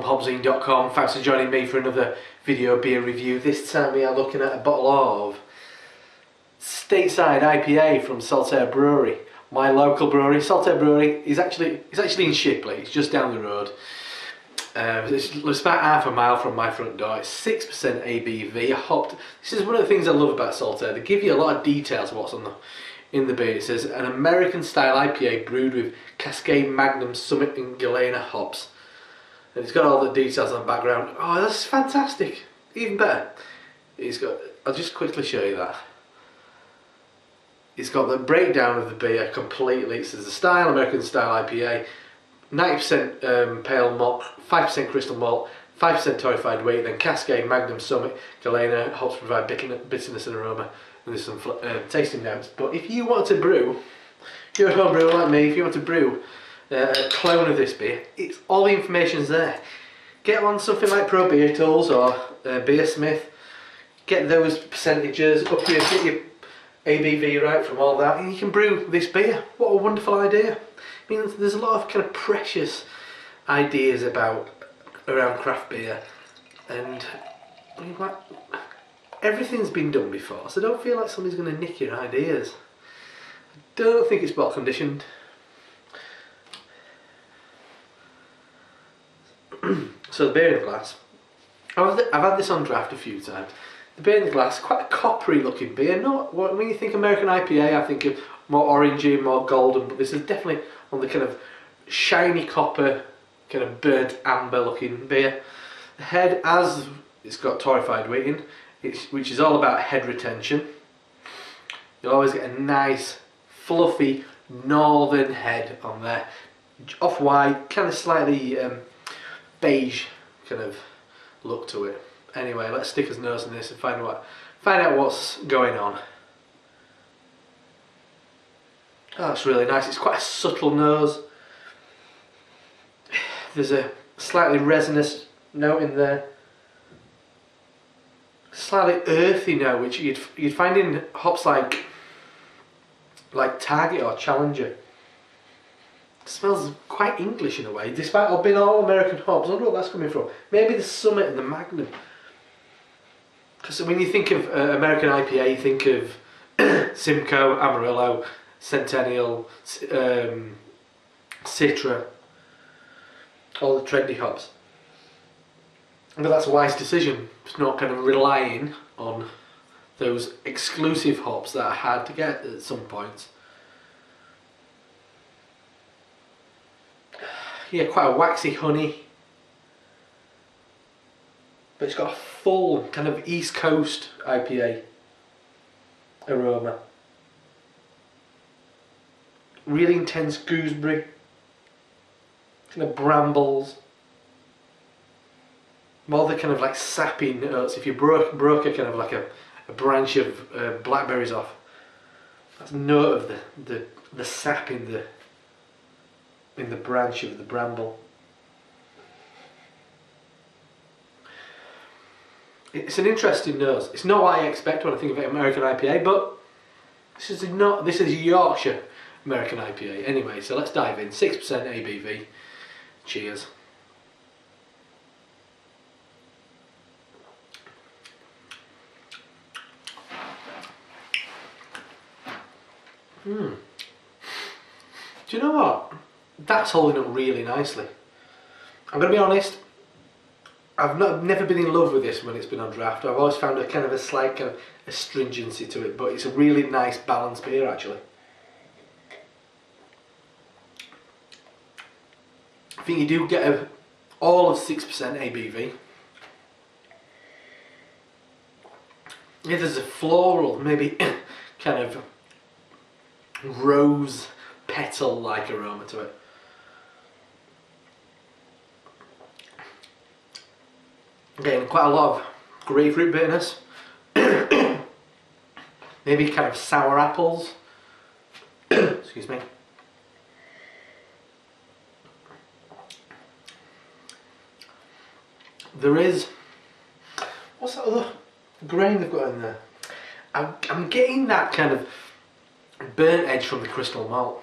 HopZine.com. Thanks for joining me for another video beer review. This time we are looking at a bottle of Stateside IPA from Saltaire Brewery, my local brewery. Saltaire Brewery is actually in Shipley. It's just down the road. It's about half a mile from my front door. It's 6% ABV. Hopped. This is one of the things I love about Saltaire. They give you a lot of details of what's in the beer. It says an American style IPA brewed with Cascade, Magnum, Summit and Galena hops. And it's got all the details on the background. Oh, that's fantastic. Even better. I'll just quickly show you that. It's got the breakdown of the beer completely. It says the style, American style IPA, 90% pale malt, 5% crystal malt, 5% torrefied wheat, then Cascade, Magnum, Summit, Galena hops provide bitterness and aroma. And there's some tasting notes. But if you want to brew, if you're a home brewer like me, if you want to brew a clone of this beer, all the information's there. Get on something like Pro Beer Tools or Beersmith. Get those percentages up here, get your ABV right from all that, and you can brew this beer. What a wonderful idea! I mean, there's a lot of kind of precious ideas around craft beer, and I mean, like, everything's been done before, so don't feel like somebody's going to nick your ideas. I don't think it's bottle conditioned. So the beer in the glass, I've had this on draft a few times. The beer in the glass, quite a coppery looking beer. When you think American IPA, I think of more orangey, more golden, but this is definitely on the kind of shiny copper, kind of burnt amber looking beer. The head, as it's got torrefied wheat in, which is all about head retention. You'll always get a nice, fluffy, northern head on there. Off-white, kind of slightly beige kind of look to it. Anyway, let's stick his nose in this and find out what's going on. Oh, that's really nice. It's quite a subtle nose. There's a slightly resinous note in there. Slightly earthy note, which you'd find in hops like Target or Challenger. It smells quite English in a way, despite it being all American hops. I wonder what that's coming from. Maybe the Summit and the Magnum. Because when you think of American IPA, you think of Simcoe, Amarillo, Centennial, Citra, all the trendy hops. But that's a wise decision. It's not kind of relying on those exclusive hops that are hard to get at some points. Yeah, quite a waxy honey. But it's got a full kind of East Coast IPA aroma. Really intense gooseberry. Kind of brambles. More the kind of like sappy notes. If you broke a kind of like a branch of blackberries off, that's a note of the sap in the branch of the bramble. It's an interesting nose. It's not what I expect when I think of American IPA, but this is Yorkshire American IPA. Anyway, so let's dive in. 6% ABV. Cheers. Do you know what? That's holding up really nicely. I'm going to be honest, I've never been in love with this when it's been on draft. I've always found a kind of a slight kind of astringency to it, but it's a really nice balanced beer actually. I think you do get all of 6% ABV. Yeah, there's a floral, maybe kind of rose petal like aroma to it. Getting quite a lot of grapefruit bitterness. Maybe kind of sour apples. Excuse me. There is, what's that other grain they've got in there? I'm getting that kind of burnt edge from the crystal malt.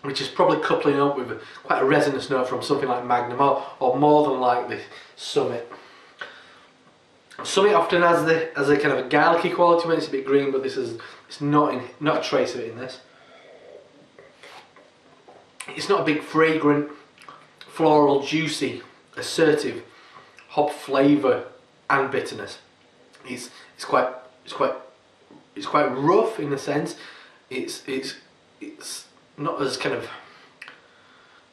which is probably coupling up with quite a resonance note from something like Magnum, or more than likely Summit. Summit often has a kind of a garlicky quality when it's a bit green, but it's not a trace of it in this. It's not a big fragrant, floral, juicy, assertive hop flavour and bitterness. It's quite rough in a sense. It's not as kind of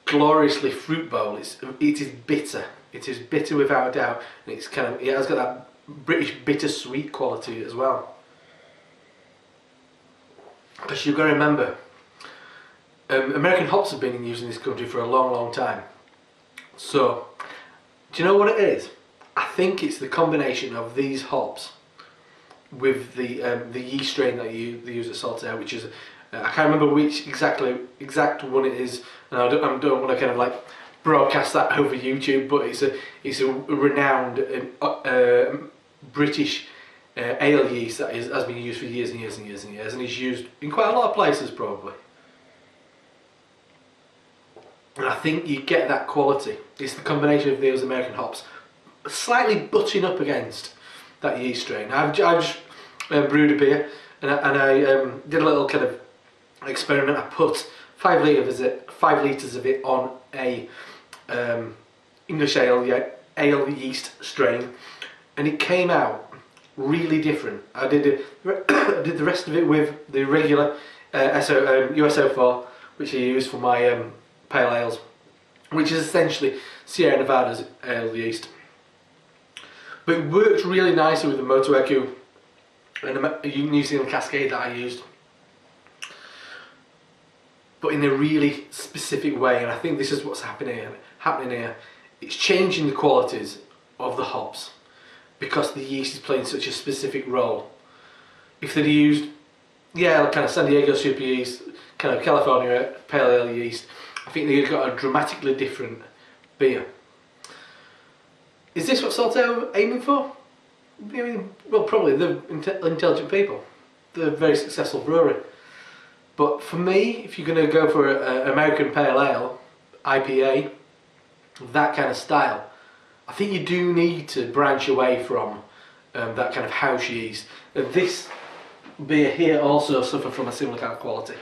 gloriously fruit bowl. It is bitter. It is bitter without a doubt, and it has got that British bittersweet quality as well. Because you've got to remember, American hops have been in use in this country for a long time. So, do you know what it is? I think it's the combination of these hops with the yeast strain that they use at Saltaire, which is I can't remember which exact one it is, and I don't want to kind of like broadcast that over YouTube, but it's a renowned British ale yeast that has been used for years and years and years and years, and is used in quite a lot of places probably. And I think you get that quality. It's the combination of those American hops slightly butting up against that yeast strain. I've just brewed a beer, and I did a little kind of experiment. I put 5 litres of it on a English ale yeast strain, and it came out really different. I did the rest of it with the regular US04, which I use for my pale ales, which is essentially Sierra Nevada's ale yeast. But it worked really nicely with the Moto Echo and a New Zealand Cascade that I used, but in a really specific way. And I think this is what's happening here. It's changing the qualities of the hops because the yeast is playing such a specific role. If they'd used, kind of San Diego super yeast, kind of California pale ale yeast, I think they've got a dramatically different beer. Is this what Saltaire are aiming for? I mean, well, probably. They're intelligent people. They're a very successful brewery. But for me, if you're going to go for an American Pale Ale, IPA, that kind of style, I think you do need to branch away from that kind of house yeast. This beer here also suffered from a similar kind of quality.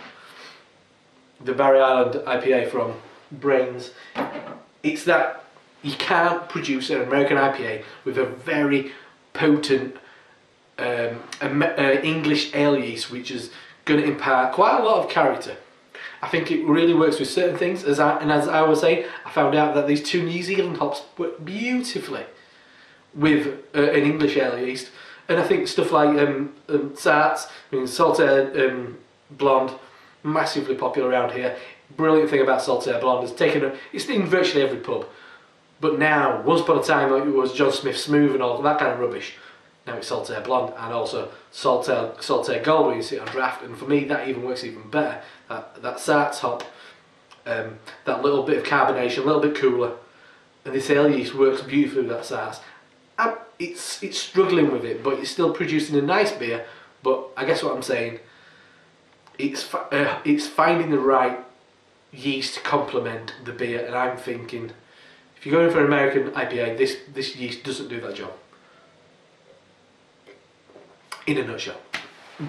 The Barry Island IPA from Brains, it's that you can't produce an American IPA with a very potent English ale yeast, which is going to impart quite a lot of character. I think it really works with certain things, as I was saying, I found out that these 2 New Zealand hops work beautifully with an English ale yeast, and I think stuff like Sarts, Saltaire Blonde, massively popular around here. Brilliant thing about Saltaire Blonde is it's in virtually every pub. But now, once upon a time, it was John Smith Smooth and all that kind of rubbish. Now it's Saltaire Blonde, and also Saltaire Gold when you see it on draft. And for me, that even works even better. That Sarts hop, that little bit of carbonation, a little bit cooler, and this ale yeast works beautifully with that Sarts. And it's struggling with it, but it's still producing a nice beer. But I guess what I'm saying, it's finding the right yeast to complement the beer, and I'm thinking, if you're going for an American IPA, this yeast doesn't do that job. In a nutshell.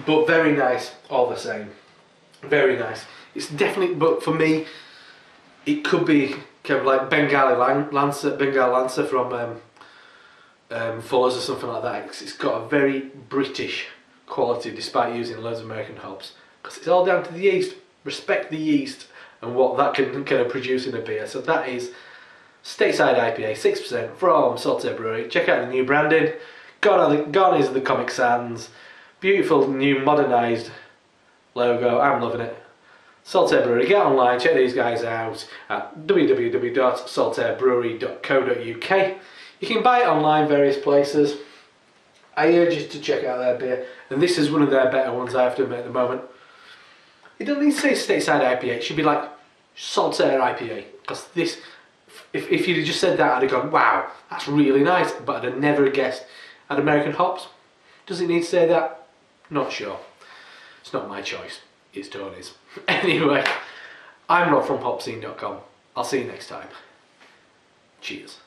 But very nice, all the same. Very nice. It's definitely, but for me, it could be kind of like Bengal Lancer from Fuller's or something like that. It's got a very British quality despite using loads of American hops. Because it's all down to the yeast. Respect the yeast and what that can kind of produce in a beer. So that is Stateside IPA, 6% from Saltaire Brewery. Check out the new branding. Gone is the Comic Sans. Beautiful new modernised logo. I'm loving it. Saltaire Brewery. Get online, check these guys out at www.saltairebrewery.co.uk. You can buy it online various places. I urge you to check out their beer, and this is one of their better ones, I have to admit, at the moment. It doesn't need to say Stateside IPA, it should be like Saltaire IPA, because this, if you'd just said that, I'd have gone, wow, that's really nice, but I'd have never guessed at American hops. Does it need to say that? Not sure. It's not my choice, it's Tony's. Anyway, I'm Rob from HopZine.com. I'll see you next time. Cheers.